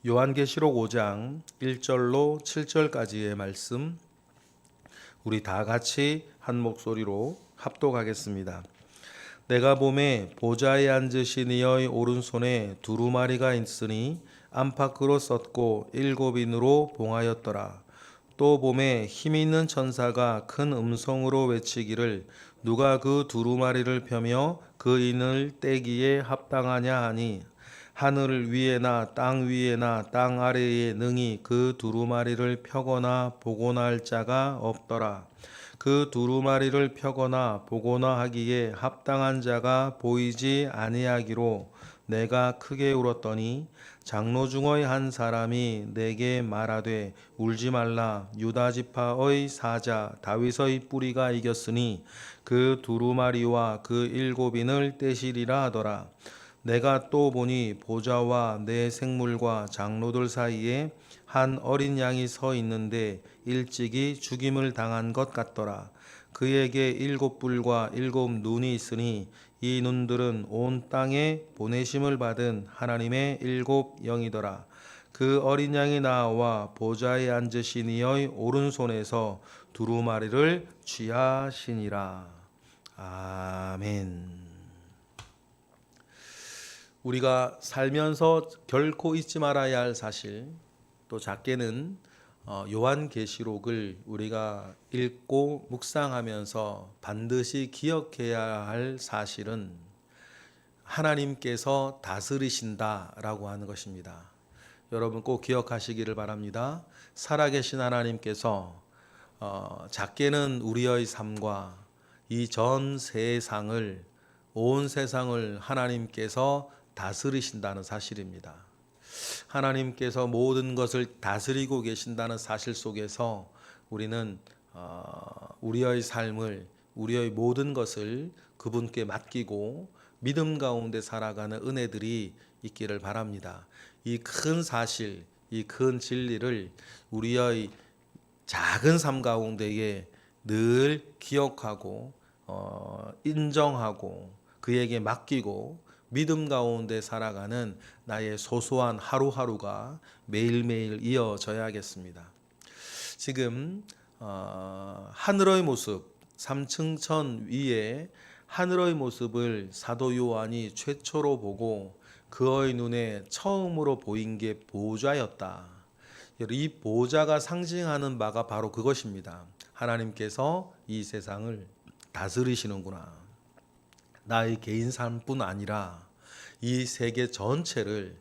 요한계시록 5장 1절로 7절까지의 말씀 우리 다 같이 한 목소리로 합독하겠습니다. 내가 보매 보좌에 앉으신 이의 오른손에 두루마리가 있으니 안팎으로 썼고 7인으로 봉하였더라. 또 보매 힘이 있는 천사가 큰 음성으로 외치기를 누가 그 두루마리를 펴며 그 인을 떼기에 합당하냐 하니 하늘 위에나 땅 위에나 땅 아래에 능히 그 두루마리를 펴거나 보거나 할 자가 없더라. 그 두루마리를 펴거나 보거나 하기에 합당한 자가 보이지 아니하기로 내가 크게 울었더니 장로 중의 한 사람이 내게 말하되 울지 말라. 유다 지파의 사자 다윗의 뿌리가 이겼으니 그 두루마리와 그 7인을 떼시리라 하더라. 내가 또 보니 보좌와 내 생물과 장로들 사이에 한 어린 양이 서 있는데 일찍이 죽임을 당한 것 같더라. 그에게 7뿔과 7눈이 있으니 이 눈들은 온 땅에 보내심을 받은 하나님의 7영이더라. 그 어린 양이 나와 보좌에 앉으신 이의 오른손에서 두루마리를 취하시니라. 아멘. 우리가 살면서 결코 잊지 말아야 할 사실, 또 작게는 요한계시록을 우리가 읽고 묵상하면서 반드시 기억해야 할 사실은 하나님께서 다스리신다라고 하는 것입니다. 여러분 꼭 기억하시기를 바랍니다. 살아계신 하나님께서 작게는 우리의 삶과 이 전 세상을, 온 세상을 하나님께서 다스리신다는 사실입니다. 하나님께서 모든 것을 다스리고 계신다는 사실 속에서 우리는 우리의 삶을, 우리의 모든 것을 그분께 맡기고 믿음 가운데 살아가는 은혜들이 있기를 바랍니다. 이 큰 사실, 이 큰 진리를 우리의 작은 삶 가운데에 늘 기억하고 인정하고 그에게 맡기고 믿음 가운데 살아가는 나의 소소한 하루하루가 매일매일 이어져야겠습니다. 지금 하늘의 모습, 3층 천 위에 하늘의 모습을 사도 요한이 최초로 보고 그의 눈에 처음으로 보인 게 보좌였다. 이 보좌가 상징하는 바가 바로 그것입니다. 하나님께서 이 세상을 다스리시는구나. 나의 개인 삶뿐 아니라 이 세계 전체를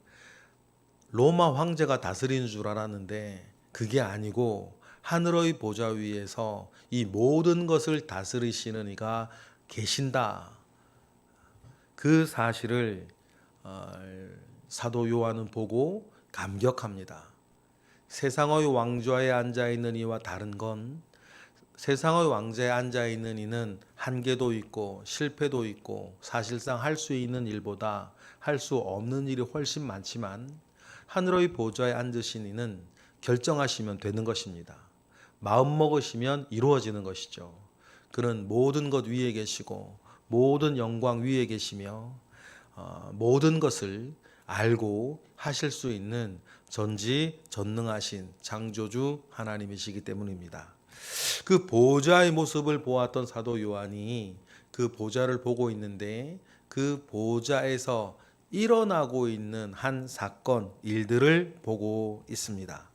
로마 황제가 다스리는 줄 알았는데 그게 아니고 하늘의 보좌 위에서 이 모든 것을 다스리시는 이가 계신다. 그 사실을 사도 요한은 보고 감격합니다. 세상의 왕좌에 앉아있는 이와 다른 건 세상의 왕좌에 앉아있는 이는 한계도 있고 실패도 있고 사실상 할 수 있는 일보다 할 수 없는 일이 훨씬 많지만 하늘의 보좌에 앉으신 이는 결정하시면 되는 것입니다. 마음 먹으시면 이루어지는 것이죠. 그는 모든 것 위에 계시고 모든 영광 위에 계시며 모든 것을 알고 하실 수 있는 전지전능하신 창조주 하나님이시기 때문입니다. 그 보좌의 모습을 보았던 사도 요한이 그 보좌를 보고 있는데 그 보좌에서 일어나고 있는 한 사건, 일들을 보고 있습니다.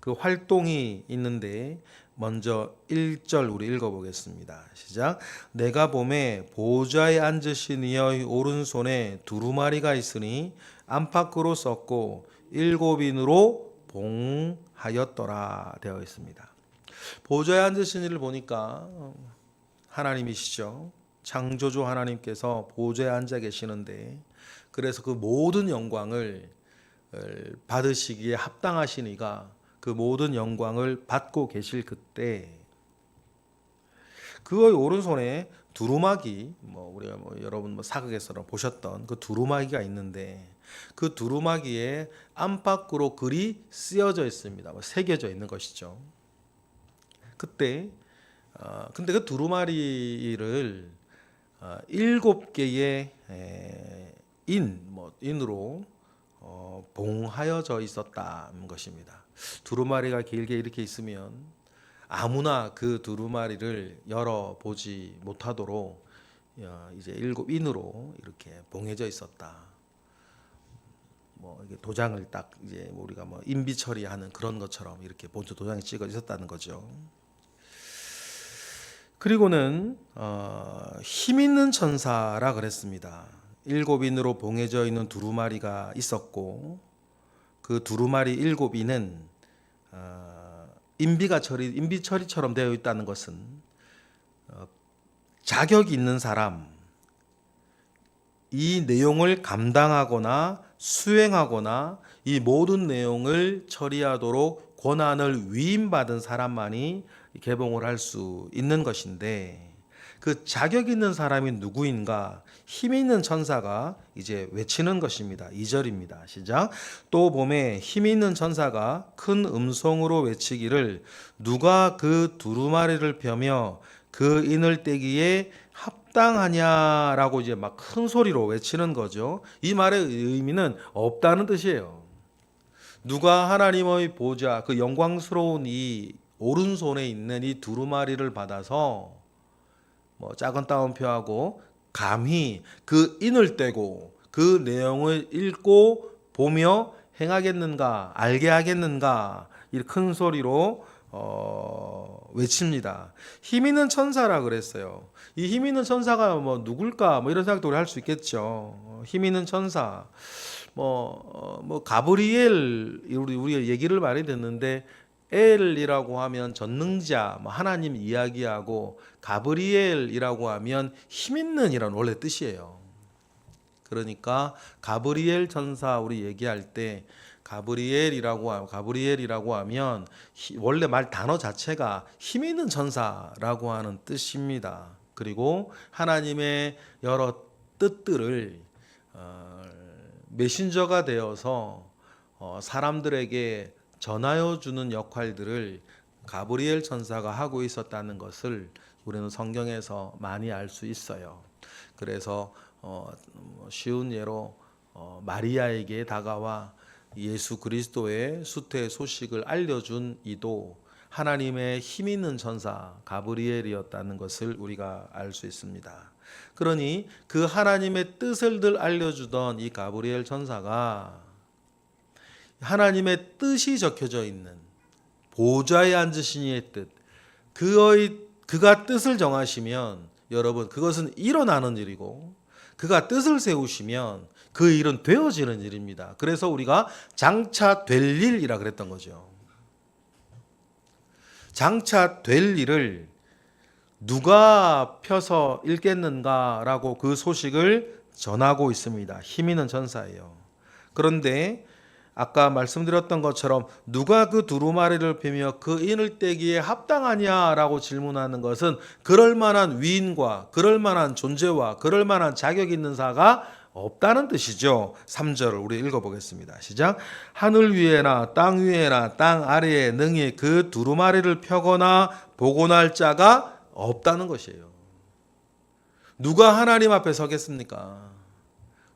그 활동이 있는데 먼저 1절 우리 읽어보겠습니다. 시작. 내가 보매 보좌에 앉으신 이의 오른손에 두루마리가 있으니 안팎으로 썼고 7인으로 봉하였더라 되어 있습니다. 보좌에 앉으신 이를 보니까 하나님이시죠. 창조주 하나님께서 보좌에 앉아 계시는데 그래서 그 모든 영광을 받으시기에 합당하신 이가 그 모든 영광을 받고 계실 그때 그의 오른손에 두루마기, 우리가 여러분 사극에서 보셨던 그 두루마기가 있는데 그 두루마기에 안팎으로 글이 쓰여져 있습니다. 새겨져 있는 것이죠. 그때 근데 그 두루마리를 7개의 인으로 봉하여져 있었다는 것입니다. 두루마리가 길게 이렇게 있으면 아무나 그 두루마리를 열어보지 못하도록 이제 7인으로 이렇게 봉해져 있었다. 이게 도장을 딱 이제 우리가 인비 처리하는 그런 것처럼 이렇게 본토 도장이 찍어 있었다는 거죠. 그리고는 힘 있는 천사라 그랬습니다. 7인으로 봉해져 있는 두루마리가 있었고 그 두루마리 7인은 인비 처리처럼 되어 있다는 것은 자격 있는 사람, 이 내용을 감당하거나 수행하거나 이 모든 내용을 처리하도록 권한을 위임받은 사람만이 개봉을 할 수 있는 것인데 그 자격 있는 사람이 누구인가? 힘 있는 천사가 이제 외치는 것입니다. 2절입니다. 시작. 또 봄에 힘 있는 천사가 큰 음성으로 외치기를 누가 그 두루마리를 펴며 그 인을 떼기에 합당하냐라고 이제 막 큰 소리로 외치는 거죠. 이 말의 의미는 없다는 뜻이에요. 누가 하나님의 보좌, 그 영광스러운 이 오른손에 있는 이 두루마리를 받아서 작은 따옴표하고 감히 그 인을 떼고 그 내용을 읽고 보며 행하겠는가, 알게 하겠는가, 이 큰 소리로 외칩니다. 힘 있는 천사라 그랬어요. 이 힘 있는 천사가 누굴까? 이런 생각도 우리 할 수 있겠죠. 힘 있는 천사. 가브리엘, 우리 얘기를 많이 듣는데, 엘이라고 하면 전능자, 하나님 이야기하고, 가브리엘이라고 하면 힘 있는 이란 원래 뜻이에요. 그러니까 가브리엘 천사 우리 얘기할 때 가브리엘이라고 하면 원래 말 단어 자체가 힘 있는 천사라고 하는 뜻입니다. 그리고 하나님의 여러 뜻들을 메신저가 되어서 사람들에게 전하여 주는 역할들을 가브리엘 천사가 하고 있었다는 것을 우리는 성경에서 많이 알 수 있어요. 그래서 쉬운 예로 마리아에게 다가와 예수 그리스도의 수태 소식을 알려준 이도 하나님의 힘 있는 천사 가브리엘이었다는 것을 우리가 알 수 있습니다. 그러니 그 하나님의 뜻을 늘 알려주던 이 가브리엘 천사가 하나님의 뜻이 적혀져 있는 보좌에 앉으신 이의 뜻, 그가 뜻을 정하시면 여러분 그것은 일어나는 일이고 그가 뜻을 세우시면 그 일은 되어지는 일입니다. 그래서 우리가 장차 될 일이라 그랬던 거죠. 장차 될 일을 누가 펴서 읽겠는가라고 그 소식을 전하고 있습니다. 힘 있는 천사예요. 그런데 아까 말씀드렸던 것처럼 누가 그 두루마리를 펴며 그 인을 떼기에 합당하냐라고 질문하는 것은 그럴 만한 위인과 그럴 만한 존재와 그럴 만한 자격 있는 자가 없다는 뜻이죠. 3절을 우리 읽어보겠습니다. 시작. 하늘 위에나 땅 위에나 땅 아래에 능히 그 두루마리를 펴거나 복원할 자가 없다는 것이에요. 누가 하나님 앞에 서겠습니까?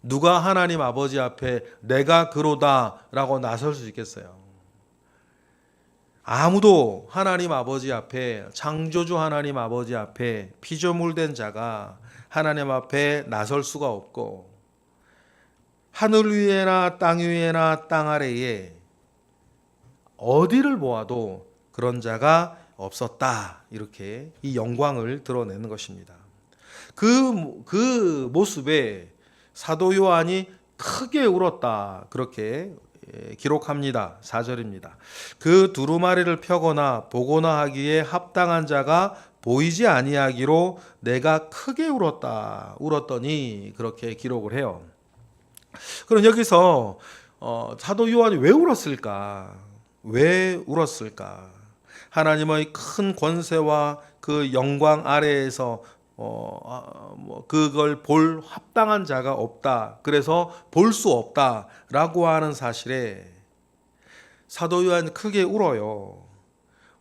누가 하나님 아버지 앞에 내가 그로다라고 나설 수 있겠어요? 아무도 하나님 아버지 앞에, 창조주 하나님 아버지 앞에 피조물된 자가 하나님 앞에 나설 수가 없고, 하늘 위에나 땅 위에나 땅 아래에 어디를 보아도 그런 자가 없었다. 이렇게 이 영광을 드러내는 것입니다. 그 모습에 사도 요한이 크게 울었다. 그렇게 기록합니다. 4절입니다. 그 두루마리를 펴거나 보거나 하기에 합당한 자가 보이지 아니하기로 내가 크게 울었더니 그렇게 기록을 해요. 그럼 여기서 사도 요한이 왜 울었을까? 왜 울었을까? 하나님의 큰 권세와 그 영광 아래에서 그걸 볼 합당한 자가 없다. 그래서 볼 수 없다라고 하는 사실에 사도 요한이 크게 울어요.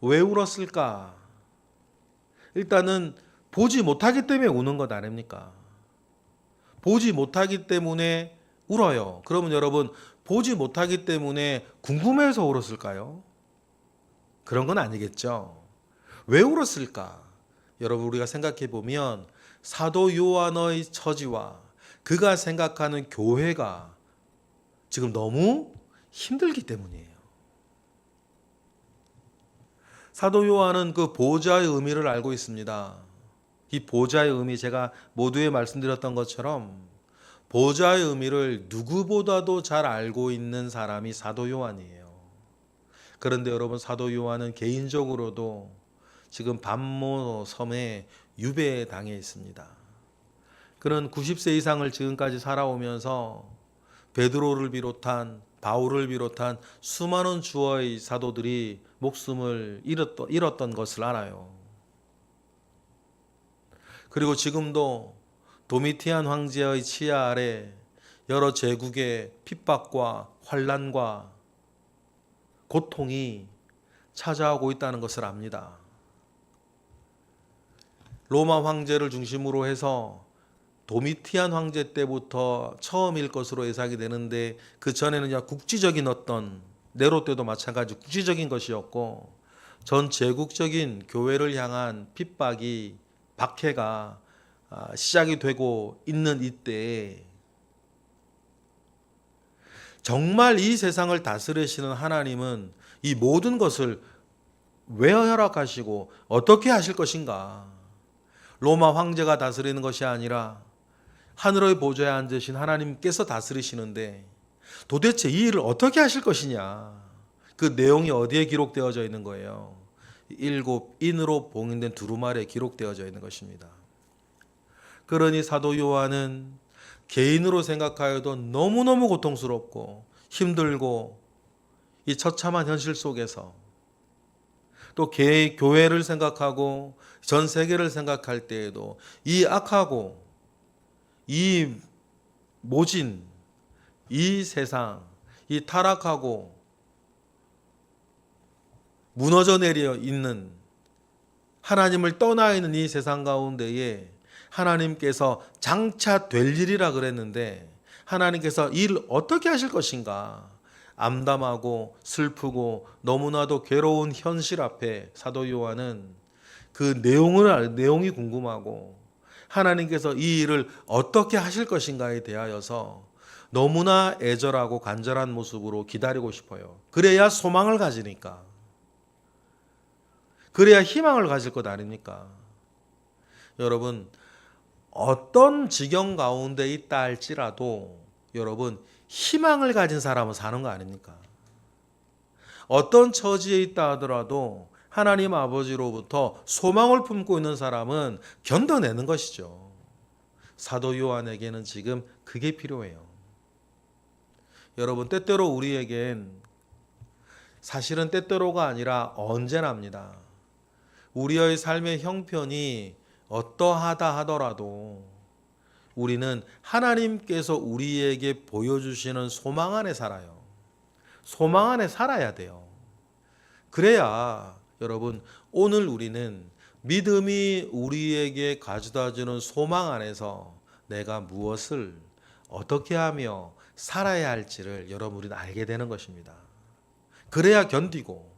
왜 울었을까? 일단은 보지 못하기 때문에 우는 것 아닙니까? 보지 못하기 때문에 울어요. 그러면 여러분 보지 못하기 때문에 궁금해서 울었을까요? 그런 건 아니겠죠. 왜 울었을까? 여러분, 우리가 생각해 보면 사도 요한의 처지와 그가 생각하는 교회가 지금 너무 힘들기 때문이에요. 사도 요한은 그 보좌의 의미를 알고 있습니다. 이 보좌의 의미, 제가 모두에 말씀드렸던 것처럼 보좌의 의미를 누구보다도 잘 알고 있는 사람이 사도 요한이에요. 그런데 여러분, 사도 요한은 개인적으로도 지금 반모 섬에 유배당해 있습니다. 그는 90세 이상을 지금까지 살아오면서 베드로를 비롯한 바울을 비롯한 수많은 주의 사도들이 목숨을 잃었던 것을 알아요. 그리고 지금도 도미티안 황제의 치하 아래 여러 제국의 핍박과 환난과 고통이 찾아오고 있다는 것을 압니다. 로마 황제를 중심으로 해서 도미티안 황제 때부터 처음일 것으로 예상이 되는데, 그 전에는 국지적인 어떤, 네로 때도 마찬가지 국지적인 것이었고 전 제국적인 교회를 향한 핍박이, 박해가 시작이 되고 있는 이때에 정말 이 세상을 다스리시는 하나님은 이 모든 것을 왜 허락하시고 어떻게 하실 것인가? 로마 황제가 다스리는 것이 아니라 하늘의 보좌에 앉으신 하나님께서 다스리시는데 도대체 이 일을 어떻게 하실 것이냐? 그 내용이 어디에 기록되어져 있는 거예요? 7인으로 봉인된 두루마리에 기록되어져 있는 것입니다. 그러니 사도 요한은 개인으로 생각하여도 너무너무 고통스럽고 힘들고 이 처참한 현실 속에서 또 교회를 생각하고 전 세계를 생각할 때에도 이 악하고 이 모진 이 세상, 이 타락하고 무너져 내려 있는, 하나님을 떠나 있는 이 세상 가운데에 하나님께서 장차 될 일이라 그랬는데 하나님께서 이 일을 어떻게 하실 것인가? 암담하고 슬프고 너무나도 괴로운 현실 앞에 사도 요한은 그 내용이 궁금하고 하나님께서 이 일을 어떻게 하실 것인가에 대하여서 너무나 애절하고 간절한 모습으로 기다리고 싶어요. 그래야 소망을 가지니까. 그래야 희망을 가질 것 아닙니까? 여러분, 어떤 지경 가운데 있다 할지라도 여러분, 희망을 가진 사람은 사는 거 아닙니까? 어떤 처지에 있다 하더라도 하나님 아버지로부터 소망을 품고 있는 사람은 견뎌내는 것이죠. 사도 요한에게는 지금 그게 필요해요. 여러분, 때때로 우리에겐, 사실은 때때로가 아니라 언제나입니다. 우리의 삶의 형편이 어떠하다 하더라도 우리는 하나님께서 우리에게 보여주시는 소망 안에 살아요. 소망 안에 살아야 돼요. 그래야 여러분, 오늘 우리는 믿음이 우리에게 가져다주는 소망 안에서 내가 무엇을 어떻게 하며 살아야 할지를 여러분, 우리는 알게 되는 것입니다. 그래야 견디고,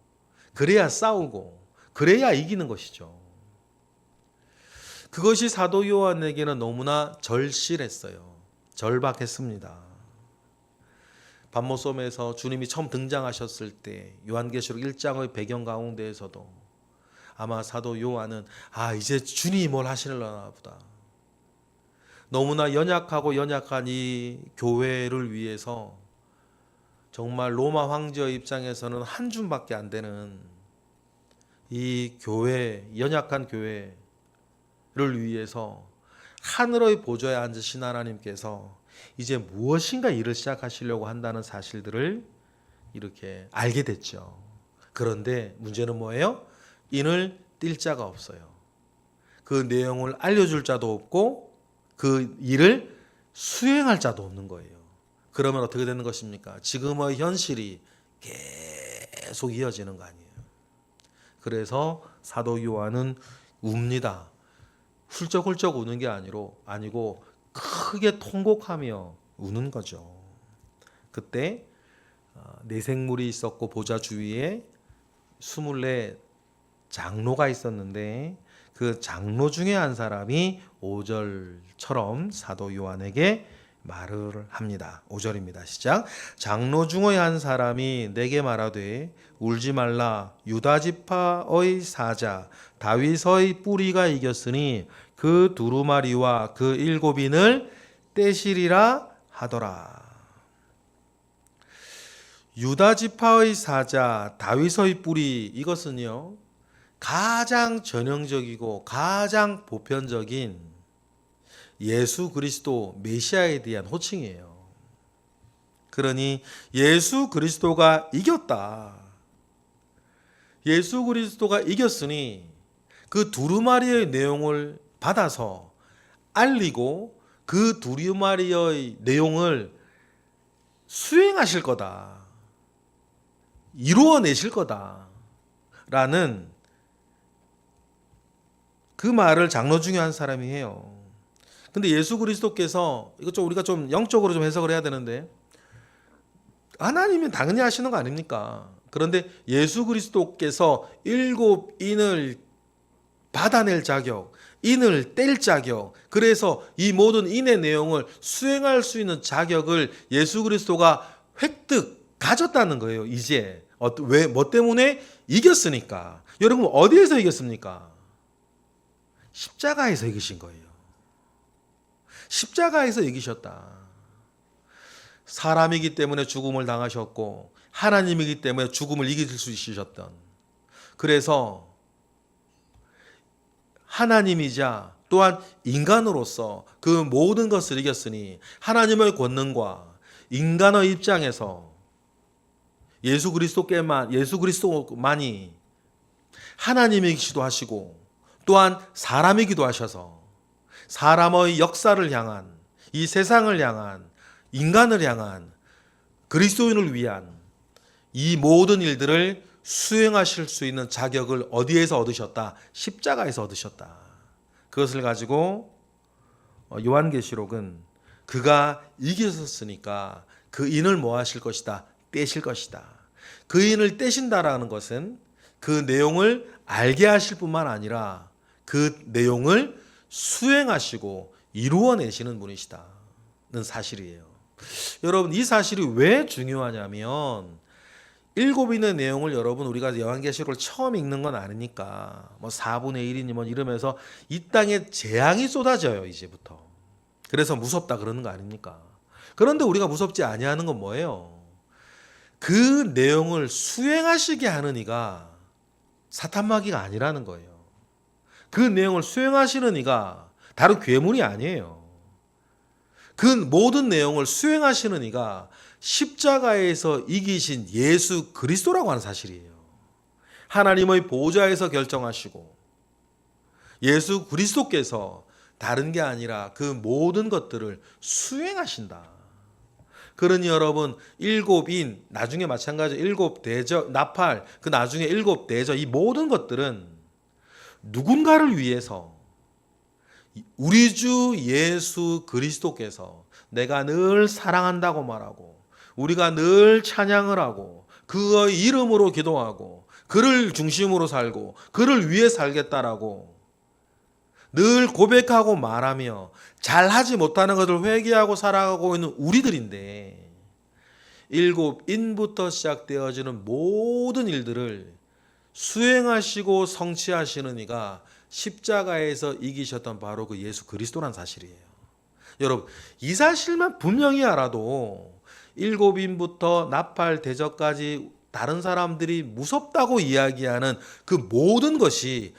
그래야 싸우고, 그래야 이기는 것이죠. 그것이 사도 요한에게는 너무나 절실했어요. 절박했습니다. 반모섬에서 주님이 처음 등장하셨을 때 요한계시록 1장의 배경 가운데에서도 아마 사도 요한은 이제 주님이 뭘 하시려나 보다. 너무나 연약하고 연약한 이 교회를 위해서 정말 로마 황제의 입장에서는 한 줌밖에 안 되는 이 교회, 연약한 교회를 위해서 하늘의 보좌에 앉으신 하나님께서 이제 무엇인가 일을 시작하시려고 한다는 사실들을 이렇게 알게 됐죠. 그런데 문제는 뭐예요? 인을 띌 자가 없어요. 그 내용을 알려줄 자도 없고 그 일을 수행할 자도 없는 거예요. 그러면 어떻게 되는 것입니까? 지금의 현실이 계속 이어지는 거 아니에요. 그래서 사도 요한은 웁니다. 훌쩍훌쩍 우는 게 아니고 크게 통곡하며 우는 거죠. 그때 내생물이 있었고 보좌 주위에 24 장로가 있었는데 그 장로 중에 한 사람이 5절처럼 사도 요한에게 말을 합니다. 5절입니다. 시작. 장로 중의 한 사람이 내게 말하되 울지 말라. 유다 지파의 사자 다윗의 뿌리가 이겼으니 그 두루마리와 그 7인을 떼시리라 하더라. 유다 지파의 사자 다윗의 뿌리, 이것은요 가장 전형적이고 가장 보편적인 예수 그리스도 메시아에 대한 호칭이에요. 그러니 예수 그리스도가 이겼다. 예수 그리스도가 이겼으니 그 두루마리의 내용을 받아서 알리고 그 두루마리의 내용을 수행하실 거다. 이루어내실 거다. 라는 그 말을 장로 중에 한 사람이 해요. 근데 예수 그리스도께서 이것 좀 우리가 좀 영적으로 좀 해석을 해야 되는데, 하나님은 당연히 하시는 거 아닙니까? 그런데 예수 그리스도께서 7인을 받아낼 자격, 인을 뗄 자격, 그래서 이 모든 인의 내용을 수행할 수 있는 자격을 예수 그리스도가 획득 가졌다는 거예요. 이제 왜, 뭐 때문에? 이겼으니까. 여러분 어디에서 이겼습니까? 십자가에서 이기신 거예요. 십자가에서 이기셨다. 사람이기 때문에 죽음을 당하셨고 하나님이기 때문에 죽음을 이길 수 있으셨던, 그래서 하나님이자 또한 인간으로서 그 모든 것을 이겼으니 하나님의 권능과 인간의 입장에서 예수 그리스도만이 하나님이기도 하시고 또한 사람이기도 하셔서 사람의 역사를 향한, 이 세상을 향한, 인간을 향한, 그리스도인을 위한 이 모든 일들을 수행하실 수 있는 자격을 어디에서 얻으셨다? 십자가에서 얻으셨다. 그것을 가지고 요한계시록은 그가 이기셨으니까 그 인을 뭐 하실 것이다? 떼실 것이다. 그 인을 떼신다라는 것은 그 내용을 알게 하실 뿐만 아니라 그 내용을 수행하시고 이루어내시는 분이시다는 사실이에요. 여러분, 이 사실이 왜 중요하냐면 7인의 내용을 여러분 우리가 요한계시록을 처음 읽는 건 아니니까 뭐 4분의 1이니 뭐 이러면서 이 땅에 재앙이 쏟아져요 이제부터. 그래서 무섭다 그러는 거 아닙니까? 그런데 우리가 무섭지 아니하는 건 뭐예요? 그 내용을 수행하시게 하는 이가 사탄마귀가 아니라는 거예요. 그 내용을 수행하시는 이가 다른 괴물이 아니에요. 그 모든 내용을 수행하시는 이가 십자가에서 이기신 예수 그리스도라고 하는 사실이에요. 하나님의 보좌에서 결정하시고 예수 그리스도께서 다른 게 아니라 그 모든 것들을 수행하신다. 그러니 여러분 7인, 나중에 마찬가지 7대저, 나팔, 그 나중에 7대저, 이 모든 것들은 누군가를 위해서 우리 주 예수 그리스도께서 내가 늘 사랑한다고 말하고 우리가 늘 찬양을 하고 그의 이름으로 기도하고 그를 중심으로 살고 그를 위해 살겠다라고 늘 고백하고 말하며 잘하지 못하는 것을 회개하고 살아가고 있는 우리들인데, 7인부터 시작되어지는 모든 일들을 수행하시고 성취하시는 이가 십자가에서 이기셨던 바로 그 예수 그리스도란 사실이에요. 여러분, 이 사실만 분명히 알아도 7인부터 나팔 대접까지 다른 사람들이 무섭다고 이야기하는 그 모든 것이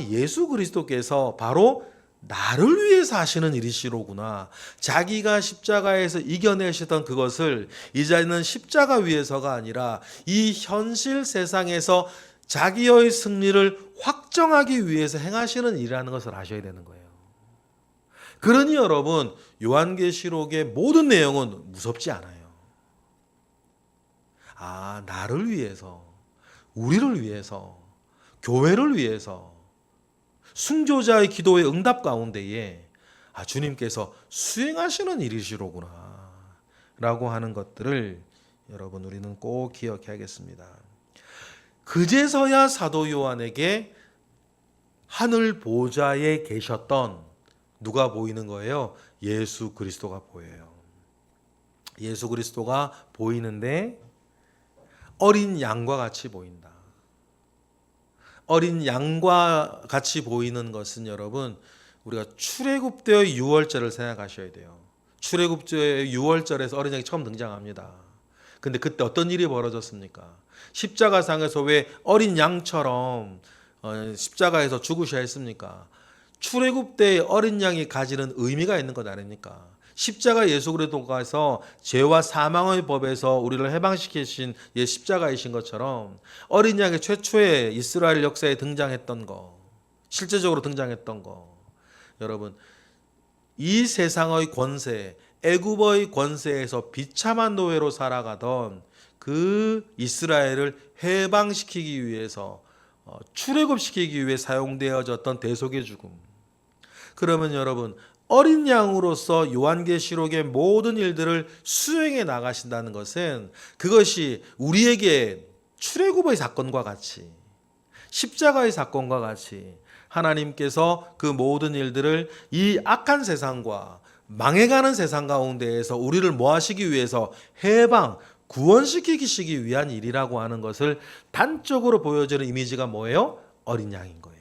예수 그리스도께서 바로 나를 위해서 하시는 일이시로구나. 자기가 십자가에서 이겨내셨던 그것을 이제는 십자가 위에서가 아니라 이 현실 세상에서 자기의 승리를 확정하기 위해서 행하시는 일이라는 것을 아셔야 되는 거예요. 그러니 여러분, 요한계시록의 모든 내용은 무섭지 않아요. 나를 위해서, 우리를 위해서, 교회를 위해서, 순교자의 기도의 응답 가운데에 주님께서 수행하시는 일이시로구나 라고 하는 것들을 여러분 우리는 꼭 기억해야겠습니다. 그제서야 사도 요한에게 하늘 보좌에 계셨던 누가 보이는 거예요? 예수 그리스도가 보여요. 예수 그리스도가 보이는데 어린 양과 같이 보인다. 어린 양과 같이 보이는 것은 여러분 우리가 출애굽되어 유월절을 생각하셔야 돼요. 출애굽되어 유월절에서 어린 양이 처음 등장합니다. 근데 그때 어떤 일이 벌어졌습니까? 십자가상에서 왜 어린 양처럼 십자가에서 죽으셔야 했습니까? 출애굽 때 어린 양이 가지는 의미가 있는 것 아닙니까? 십자가 예수 그리스도께서 죄와 사망의 법에서 우리를 해방시키신 십자가이신 것처럼 어린 양이 최초의 이스라엘 역사에 등장했던 거, 실제적으로 등장했던 거, 여러분 이 세상의 권세, 애굽의 권세에서 비참한 노예로 살아가던 그 이스라엘을 해방시키기 위해서 출애굽시키기 위해 사용되어졌던 대속의 죽음. 그러면 여러분 어린 양으로서 요한계시록의 모든 일들을 수행해 나가신다는 것은 그것이 우리에게 출애굽의 사건과 같이 십자가의 사건과 같이 하나님께서 그 모든 일들을 이 악한 세상과 망해가는 세상 가운데에서 우리를 뭐 하시기 위해서 해방, 구원시키시기 위한 일이라고 하는 것을 단적으로 보여주는 이미지가 뭐예요? 어린 양인 거예요.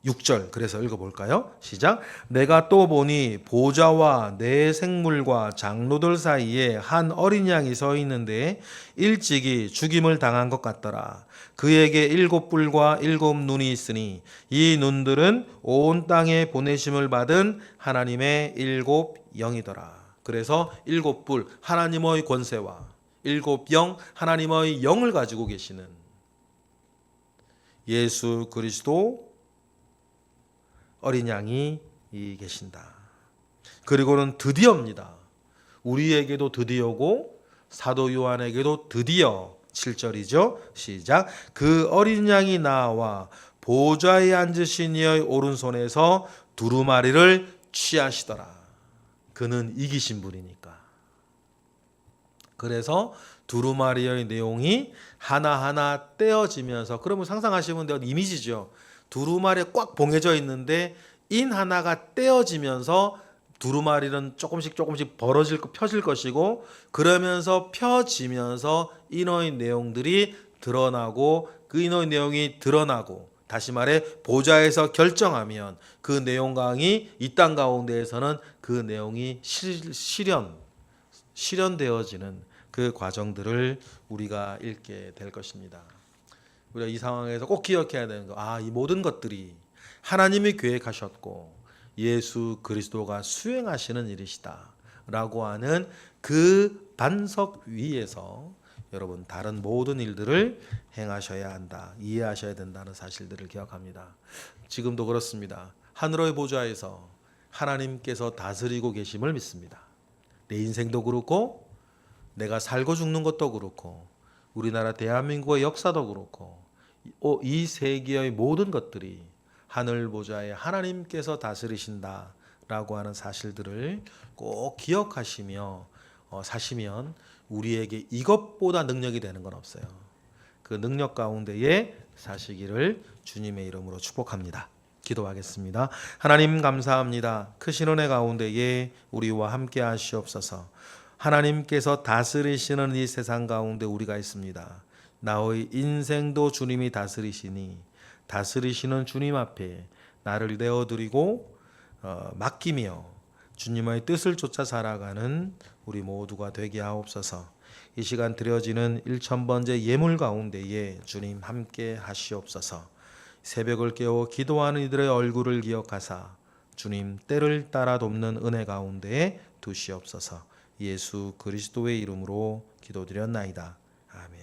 6절 그래서 읽어볼까요? 시작. 내가 또 보니 보좌와 네 생물과 장로들 사이에 한 어린 양이 서 있는데 일찍이 죽임을 당한 것 같더라. 그에게 7뿔과 7눈이 있으니 이 눈들은 온 땅에 보내심을 받은 하나님의 7영이더라. 그래서 7뿔 하나님의 권세와 7영 하나님의 영을 가지고 계시는 예수 그리스도 어린 양이 계신다. 그리고는 드디어입니다. 우리에게도 드디어고 사도 요한에게도 드디어 7절이죠. 시작. 그 어린 양이 나와 보좌에 앉으신 이의 오른손에서 두루마리를 취하시더라. 그는 이기신 분이니까. 그래서 두루마리의 내용이 하나하나 떼어지면서, 그러면 상상하시면 돼요. 이미지죠. 두루마리에 꽉 봉해져 있는데 인 하나가 떼어지면서 두루마리는 조금씩 펴질 것이고, 그러면서 펴지면서 인어의 내용들이 드러나고, 그 인어의 내용이 드러나고, 다시 말해 보좌에서 결정하면 그 내용강이 이 땅 가운데에서는 그 내용이 실현되어지는 그 과정들을 우리가 읽게 될 것입니다. 우리가 이 상황에서 꼭 기억해야 되는 거, 이 모든 것들이 하나님이 계획하셨고 예수 그리스도가 수행하시는 일이시다 라고 하는 그 반석 위에서 여러분 다른 모든 일들을 행하셔야 한다, 이해하셔야 된다는 사실들을 기억합니다. 지금도 그렇습니다. 하늘의 보좌에서 하나님께서 다스리고 계심을 믿습니다. 내 인생도 그렇고 내가 살고 죽는 것도 그렇고 우리나라 대한민국의 역사도 그렇고 이 세계의 모든 것들이 하늘 보좌에 하나님께서 다스리신다라고 하는 사실들을 꼭 기억하시며 사시면 우리에게 이것보다 능력이 되는 건 없어요. 그 능력 가운데에 사시기를 주님의 이름으로 축복합니다. 기도하겠습니다. 하나님 감사합니다. 크신 은혜 가운데에 우리와 함께 하시옵소서. 하나님께서 다스리시는 이 세상 가운데 우리가 있습니다. 나의 인생도 주님이 다스리시니 다스리시는 주님 앞에 나를 내어드리고 맡기며 주님의 뜻을 쫓아 살아가는 우리 모두가 되게 하옵소서. 이 시간 드려지는 1000번째 예물 가운데에 주님 함께 하시옵소서. 새벽을 깨워 기도하는 이들의 얼굴을 기억하사 주님 때를 따라 돕는 은혜 가운데에 두시옵소서. 예수 그리스도의 이름으로 기도드렸나이다. 아멘.